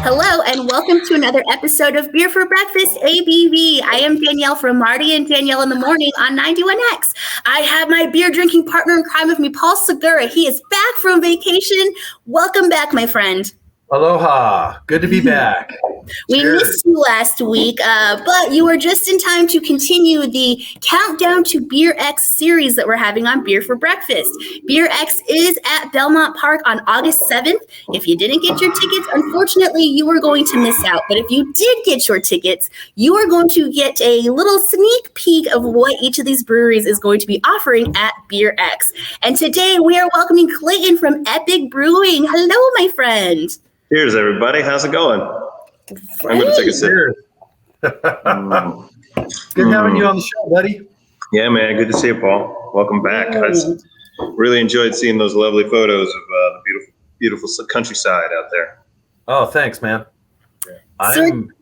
Hello and welcome to another episode of Beer for Breakfast ABV. I am Danielle from Marty and Danielle in the Morning on 91X. I have my beer drinking partner in crime with me, Paul Segura. He is back from vacation. Welcome back, my friend. Aloha. Good to be back. We missed you last week, but you were just in time to continue the countdown to BeerX Series that we're having on Beer for Breakfast. BeerX is at Belmont Park on August 7th. If you didn't get your tickets, unfortunately, you are going to miss out. But if you did get your tickets, you are going to get a little sneak peek of what each of these breweries is going to be offering at BeerX. And today we are welcoming Clayton from Eppig Brewing. Hello, my friend. Cheers, everybody. How's it going? I'm going to take a sip. Good having you on the show, buddy. Yeah, man. Good to see you, Paul. Welcome back. I really enjoyed seeing those lovely photos of the beautiful countryside out there. Oh, thanks, man. I'm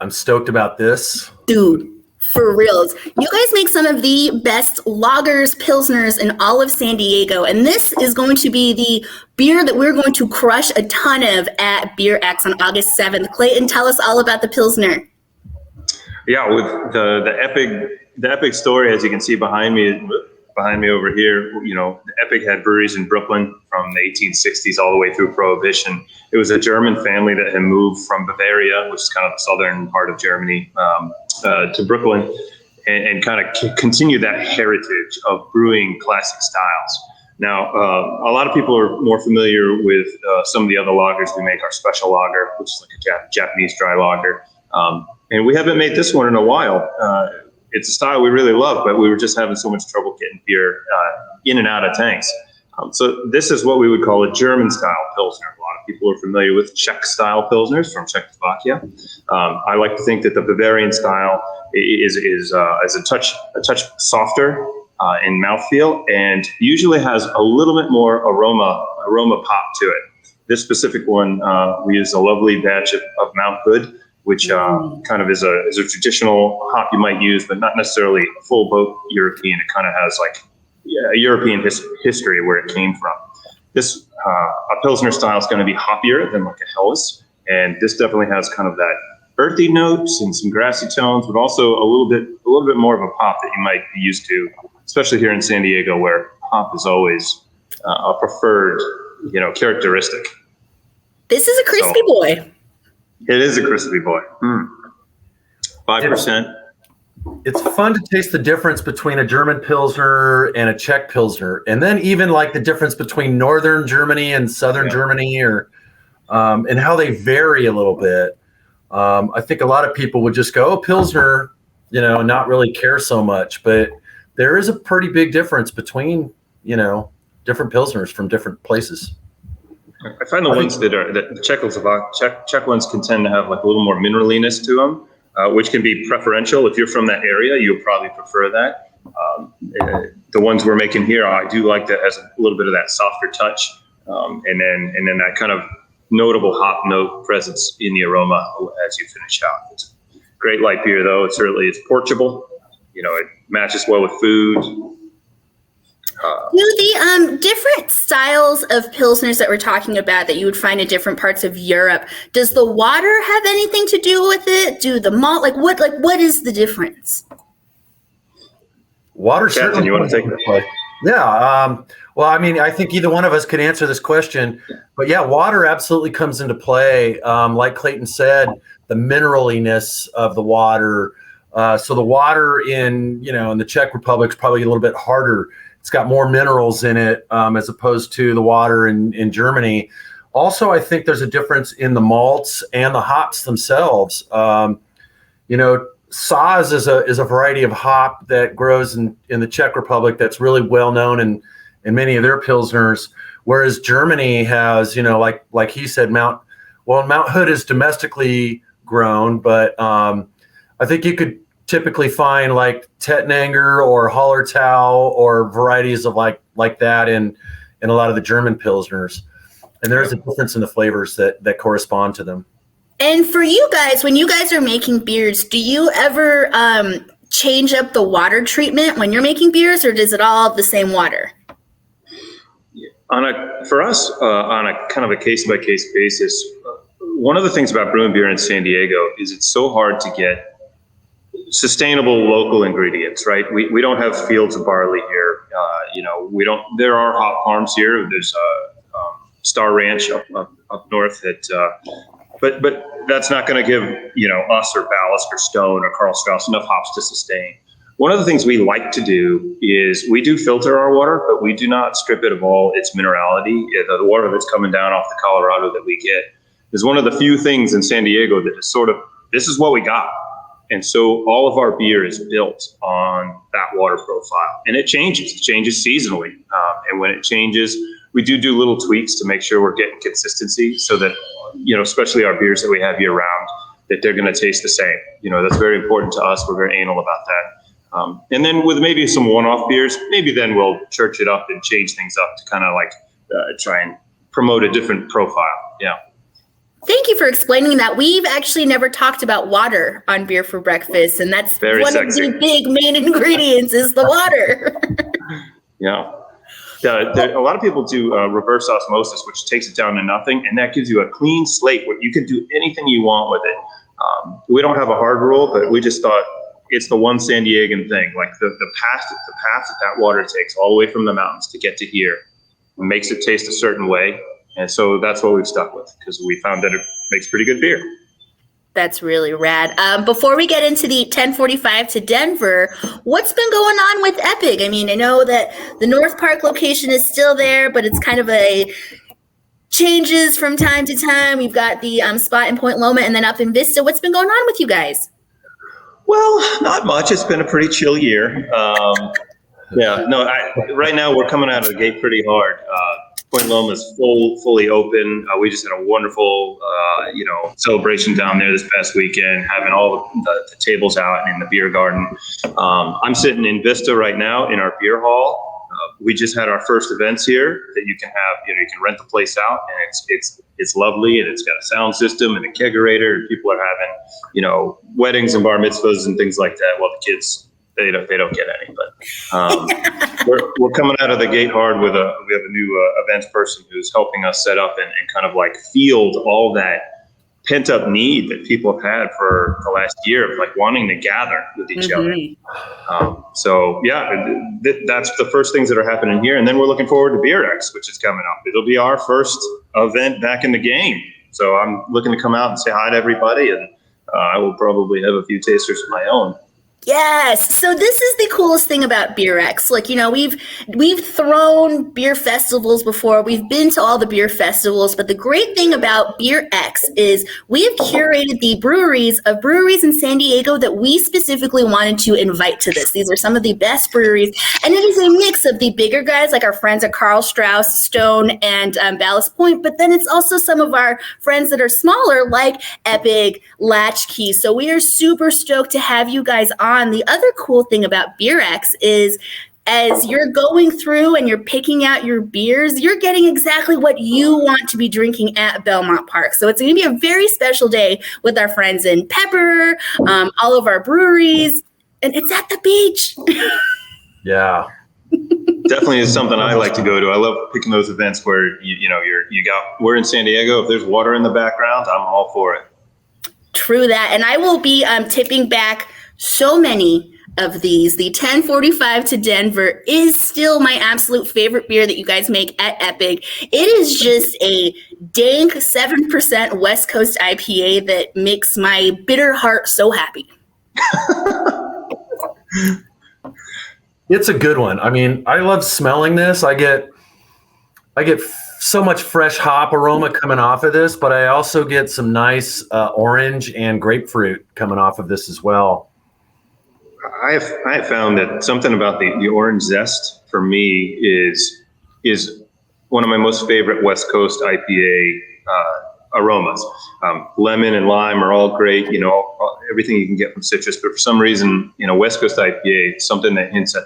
stoked about this. Dude, for reals. You guys make some of the best lagers, pilsners in all of San Diego, and this is going to be the beer that we're going to crush a ton of at BeerX on August 7th. Clayton, tell us all about the Pilsner. Yeah, with the Eppig story, as you can see behind me over here, you know, the Eppig had breweries in Brooklyn from the 1860s all the way through Prohibition. It was a German family that had moved from Bavaria, which is kind of the southern part of Germany, to Brooklyn, and kind of continue that heritage of brewing classic styles. Now, a lot of people are more familiar with some of the other lagers we make. Our special lager, which is like a Japanese dry lager. And we haven't made this one in a while. It's a style we really love, but we were just having so much trouble getting beer in and out of tanks. So this is what we would call a German-style Pilsner. A lot of people are familiar with Czech-style Pilsners from Czechoslovakia. I like to think that the Bavarian style is a touch softer in mouthfeel, and usually has a little bit more aroma pop to it. This specific one, we use a lovely batch of Mount Hood, which kind of is a traditional hop you might use, but not necessarily a full boat European. It kind of has like a European history where it came from. This a Pilsner style is going to be hoppier than like a Helles, and this definitely has kind of that earthy notes and some grassy tones, but also a little bit more of a pop that you might be used to, especially here in San Diego, where hop is always a preferred, characteristic. This is a crispy boy. It is a crispy boy. 5%. It's fun to taste the difference between a German Pilsner and a Czech Pilsner, and then even like the difference between Northern Germany and Southern Germany, or and how they vary a little bit. I think a lot of people would just go, "Oh, Pilsner," and not really care so much, but there is a pretty big difference between, different Pilsners from different places. I find the ones that the Czech ones can tend to have like a little more mineraliness to them, which can be preferential. If you're from that area, you'll probably prefer that. The ones we're making here, I do like that has a little bit of that softer touch, and then that kind of notable hop note presence in the aroma as you finish out. It's a great light beer, though. It's porchable. It matches well with food. Do the different styles of Pilsners that we're talking about that you would find in different parts of Europe, does the water have anything to do with it? Do the malt, what is the difference? Water. Captain, you want to take that? Yeah. Well, I mean, I think either one of us could answer this question, but yeah, water absolutely comes into play. Like Clayton said, the mineraliness of the water. So the water in the Czech Republic is probably a little bit harder. It's got more minerals in it as opposed to the water in Germany. Also, I think there's a difference in the malts and the hops themselves. Saz is a variety of hop that grows in the Czech Republic that's really well known in many of their Pilsners, whereas Germany has, like he said, Mount Hood is domestically grown, but I think you could typically find like Tettnanger or Hallertau or varieties of like that in a lot of the German Pilsners. And there's a difference in the flavors that correspond to them. And for you guys, when you guys are making beers, do you ever change up the water treatment when you're making beers, or does it all the same water? For us, on a kind of a case-by-case basis, one of the things about brewing beer in San Diego is it's so hard to get sustainable local ingredients, right? We don't have fields of barley here. There are hop farms here. There's Star Ranch up north but that's not going to give, us or Ballast or Stone or Carl Strauss enough hops to sustain. One of the things we like to do is we do filter our water, but we do not strip it of all its minerality. The water that's coming down off the Colorado that we get is one of the few things in San Diego that is sort of, this is what we got. And so all of our beer is built on that water profile, and it changes seasonally. And when it changes, we do little tweaks to make sure we're getting consistency so that, especially our beers that we have year round, that they're going to taste the same. That's very important to us. We're very anal about that. And then with maybe some one-off beers, maybe then we'll church it up and change things up to kind of like try and promote a different profile. Yeah. Thank you for explaining that. We've actually never talked about water on Beer for Breakfast, and that's very one sexy. of the big main ingredients is the water. Yeah. A lot of people do reverse osmosis, which takes it down to nothing, and that gives you a clean slate where you can do anything you want with it. We don't have a hard rule, but we just thought it's the one San Diegan thing. Like the path that water takes all the way from the mountains to get to here makes it taste a certain way. And so that's what we've stuck with, because we found that it makes pretty good beer. That's really rad. Before we get into the 1045 to Denver, what's been going on with Eppig? I mean, I know that the North Park location is still there, but it's kind of changes from time to time. We've got the spot in Point Loma and then up in Vista. What's been going on with you guys? Well, not much. It's been a pretty chill year. Right now we're coming out of the gate pretty hard. Point Loma is fully open. We just had a wonderful, celebration down there this past weekend, having all the tables out in the beer garden. I'm sitting in Vista right now in our beer hall. We just had our first events here that you can have. You can rent the place out, and it's lovely, and it's got a sound system and a kegerator, and people are having, weddings and bar mitzvahs and things like that. Well, the kids, they don't get any, but we're coming out of the gate hard we have a new events person who's helping us set up and kind of like field all that pent up need that people have had for the last year of like wanting to gather with each other. That's the first things that are happening here. And then we're looking forward to BeerX, which is coming up. It'll be our first event back in the game. So I'm looking to come out and say hi to everybody, and I will probably have a few tasters of my own. Yes. So this is the coolest thing about BeerX. Like, we've thrown beer festivals before. We've been to all the beer festivals, but the great thing about BeerX is we have curated the breweries in San Diego that we specifically wanted to invite to this. These are some of the best breweries, and it is a mix of the bigger guys like our friends at Carl Strauss, Stone, and Ballast Point, but then it's also some of our friends that are smaller like Eppig, Latchkey. So we are super stoked to have you guys on. The other cool thing about BeerX is as you're going through and you're picking out your beers, you're getting exactly what you want to be drinking at Belmont Park. So it's going to be a very special day with our friends in Pepper, all of our breweries, and it's at the beach. Yeah. Definitely is something I like to go to. I love picking those events where we're in San Diego. If there's water in the background, I'm all for it. True that. And I will be tipping back so many of these. The 1045 to Denver is still my absolute favorite beer that you guys make at Eppig. It is just a dank 7% West Coast IPA that makes my bitter heart so happy. It's a good one. I mean, I love smelling this. I get so much fresh hop aroma coming off of this, but I also get some nice orange and grapefruit coming off of this as well. I have found that something about the orange zest for me is one of my most favorite West Coast IPA aromas. Lemon and lime are all great, everything you can get from citrus, but for some reason, West Coast IPA, something that hints at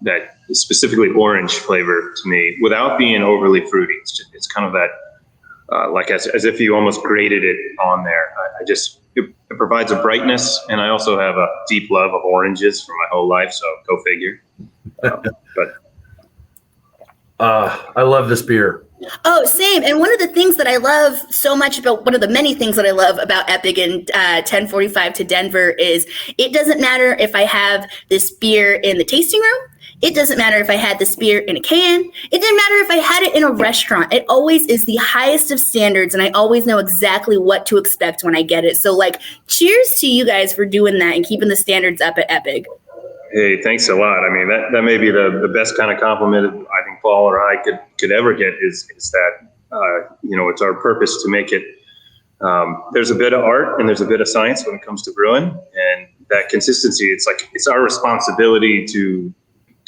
that specifically orange flavor to me without being overly fruity. It's kind of that, like as if you almost grated it on there. It provides a brightness, and I also have a deep love of oranges for my whole life, so go figure. I love this beer. Oh, same. And one of the things that I love so much about one of the many things that I love about Eppig and 1045 to Denver is it doesn't matter if I have this beer in the tasting room. It doesn't matter if I had this beer in a can. It didn't matter if I had it in a restaurant. It always is the highest of standards, and I always know exactly what to expect when I get it. So, like, cheers to you guys for doing that and keeping the standards up at Eppig. Hey, thanks a lot. I mean, that may be the best kind of compliment I think Paul or I could ever get is that, it's our purpose to make it. There's a bit of art and there's a bit of science when it comes to brewing, and that consistency, it's our responsibility to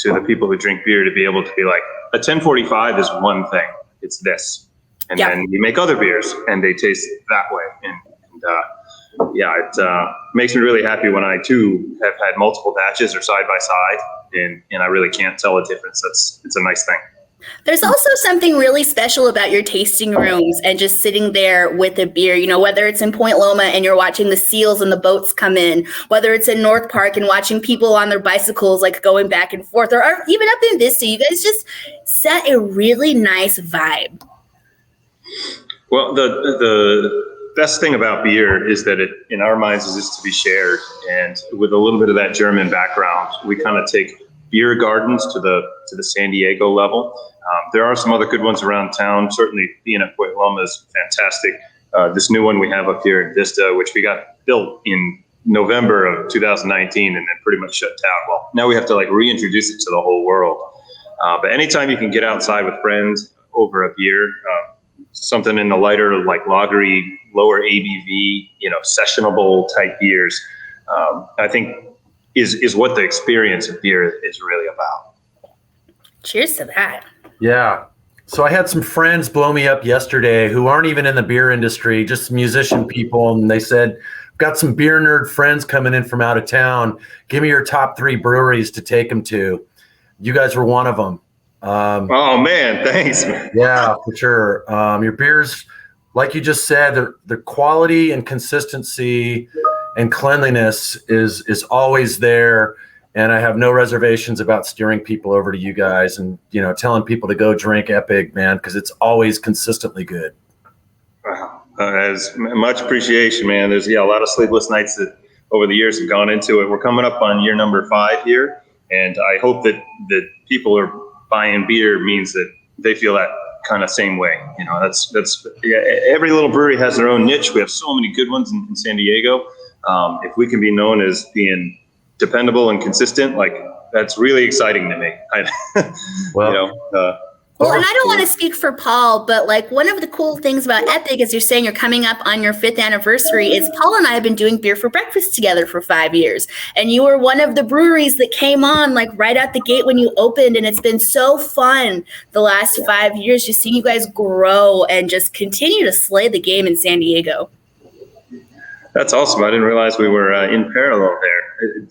the people who drink beer to be able to be like, a 1045 is one thing, it's this. And then you make other beers and they taste that way. It makes me really happy when I too have had multiple batches or side by side, and I really can't tell a difference. It's a nice thing. There's also something really special about your tasting rooms and just sitting there with a beer, whether it's in Point Loma and you're watching the seals and the boats come in, whether it's in North Park and watching people on their bicycles, like going back and forth, or even up in Vista, you guys just set a really nice vibe. Well, the best thing about beer is that it, in our minds, is just to be shared. And with a little bit of that German background, we kind of take beer gardens to the San Diego level. There are some other good ones around town. Certainly, being at Point Loma is fantastic. This new one we have up here in Vista, which we got built in November of 2019 and then pretty much shut down. Well, now we have to reintroduce it to the whole world. But anytime you can get outside with friends over a beer, something in the lighter, like lagery, lower ABV, sessionable type beers, I think is what the experience of beer is really about. Cheers to that. Yeah. So I had some friends blow me up yesterday who aren't even in the beer industry, just musician people. And they said, got some beer nerd friends coming in from out of town. Give me your top 3 breweries to take them to. You guys were one of them. Oh man, thanks. Yeah, for sure. Your beers, like you just said, the quality and consistency and cleanliness is always there. And I have no reservations about steering people over to you guys and, telling people to go drink Eppig, man, because it's always consistently good. Wow. As much appreciation, man. There's a lot of sleepless nights that over the years have gone into it. We're coming up on year number 5 here. And I hope that people are buying beer means that they feel that kind of same way. That's every little brewery has their own niche. We have so many good ones in San Diego. If we can be known as being dependable and consistent, that's really exciting to me. Well, and I don't want to speak for Paul, but one of the cool things about Eppig, as you're saying, you're coming up on your 5th anniversary, is Paul and I have been doing Beer for Breakfast together for 5 years. And you were one of the breweries that came on right out the gate when you opened. And it's been so fun the last 5 years, just seeing you guys grow and just continue to slay the game in San Diego. That's awesome. I didn't realize we were in parallel there.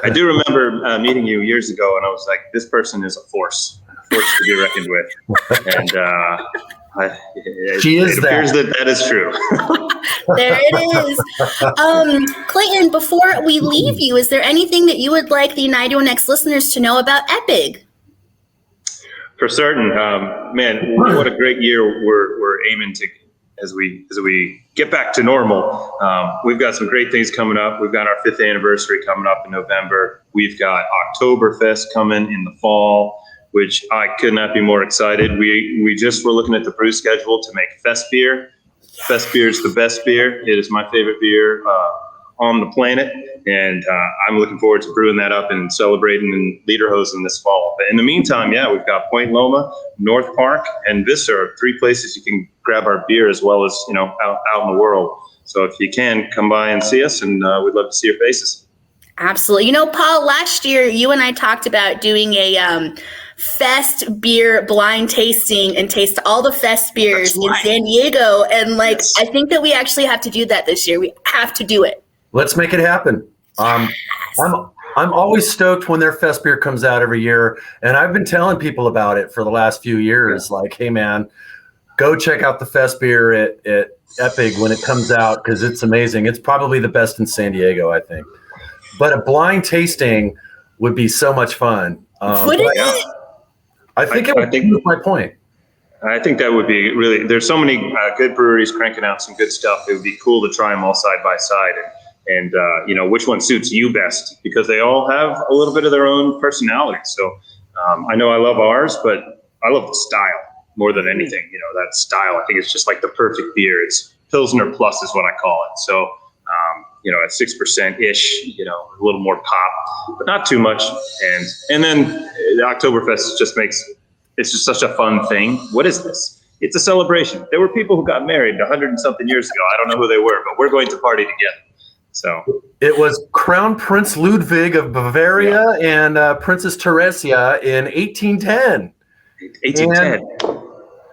I do remember meeting you years ago, and I was like, this person is a force to be reckoned with. And it appears that is true. There it is. Clayton, before we leave you, is there anything that you would like the United Next listeners to know about Eppig? For certain. Man, what a great year we're aiming to as we get back to normal. We've got some great things coming up. We've got our 5th anniversary coming up in November. We've got Oktoberfest coming in the fall, which I could not be more excited. We just were looking at the brew schedule to make Fest beer. Fest beer is the best beer. It is my favorite beer on the planet. And I'm looking forward to brewing that up and celebrating in Lederhosen this fall. But in the meantime, we've got Point Loma, North Park, and Vista are 3 places you can grab our beer as well as, out in the world. So if you can, come by and see us, and we'd love to see your faces. Absolutely. Paul, last year you and I talked about doing a Fest beer blind tasting and taste all the Fest beers in San Diego. And yes. I think that we actually have to do that this year. We have to do it. Let's make it happen. Yes. I'm always stoked when their Fest beer comes out every year. And I've been telling people about it for the last few years. Hey man, go check out the Fest beer at Eppig when it comes out, because it's amazing. It's probably the best in San Diego, I think. But a blind tasting would be so much fun. Wouldn't it? I think it would prove my point. I think that would be really, there's so many good breweries cranking out some good stuff. It would be cool to try them all side by side and which one suits you best, because they all have a little bit of their own personality. So I know I love ours, but I love the style more than anything. That style, I think it's just like the perfect beer. It's Pilsner plus is what I call it. So, at 6%-ish, a little more pop, but not too much. And then the Oktoberfest it's just such a fun thing. What is this? It's a celebration. There were people who got married 100 and something years ago. I don't know who they were, but we're going to party together. So it was Crown Prince Ludwig of Bavaria and Princess Teresia in 1810. 1810.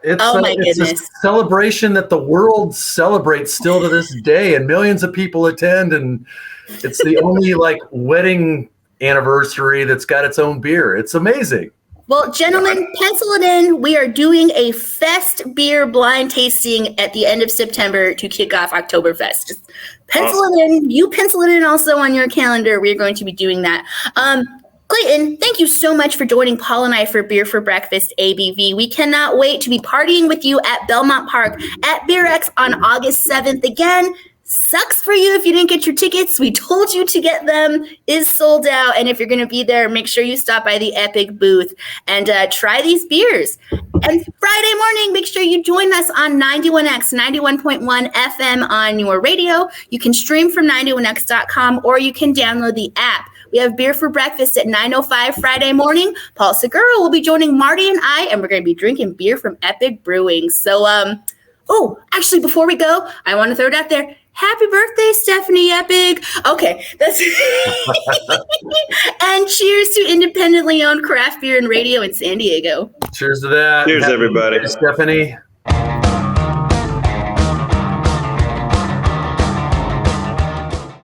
It's a celebration that the world celebrates still to this day, and millions of people attend, and it's the only wedding anniversary that's got its own beer. It's amazing. Well, gentlemen, pencil it in. We are doing a fest beer blind tasting at the end of September to kick off Oktoberfest. Just pencil it in. You pencil it in also on your calendar. We're going to be doing that. Clayton, thank you so much for joining Paul and I for Beer for Breakfast ABV. We cannot wait to be partying with you at Belmont Park at BeerX on August 7th. Again, sucks for you if you didn't get your tickets. We told you to get them. Is sold out. And if you're going to be there, make sure you stop by the Eppig booth and try these beers. And Friday morning, make sure you join us on 91X, 91.1 FM on your radio. You can stream from 91X.com or you can download the app. We have Beer for Breakfast at 9:05 Friday morning. Paul Segura will be joining Marty and I, and we're going to be drinking beer from Eppig Brewing. So, actually, before we go, I want to throw it out there. Happy birthday, Stephanie Eppig. Okay, that's and cheers to independently owned craft beer and radio in San Diego. Cheers to that. Cheers, everybody. Stephanie.